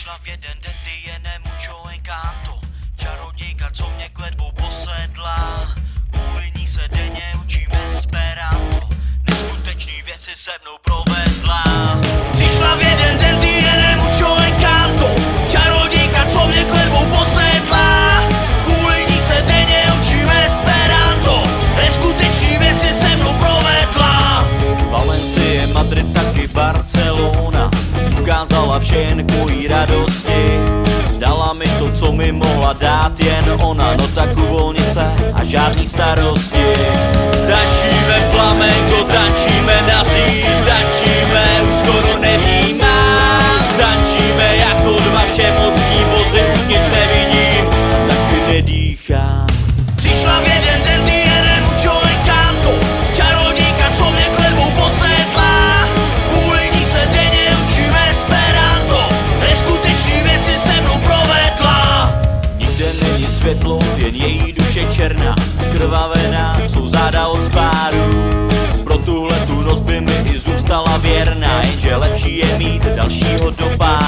Přišla v jeden den, ty je nemucho encanto, čarodějka, co mě kletbou posedla. Kvůli ní se denně učím esperanto, neskutečný věci se mnou provedla. Přišla v jeden den, ty je nemucho encanto, čarodějka, co mě kletbou posedla. Kvůli ní se denně učím esperanto, neskutečný věci se mnou provedla. Valencie, Madrid, taky Barcelona, ukázala vše jen k mojí radosti. Dala mi to, co mi mohla dát jen ona, no tak uvolni se a žádný starosti. Tančíme flamengo, tančíme na zí, tančíme, už skoro nevnímám. Tančíme jako dva všemocní vozy, už nic nevidím a taky nedýchám. Přišla v jeden den, ty je nemucho encanto, čarodějka, co mě kletbou posedla. Kvůli ní se denně učím esperanto, neskutečný věci se mnou provedla. Nikde není světlo, jen její duše černá, skrvavená jsou záda od spáru. Pro tuhle tu noc by mi i zůstala věrná, jenže lepší je mít dalšího do páru.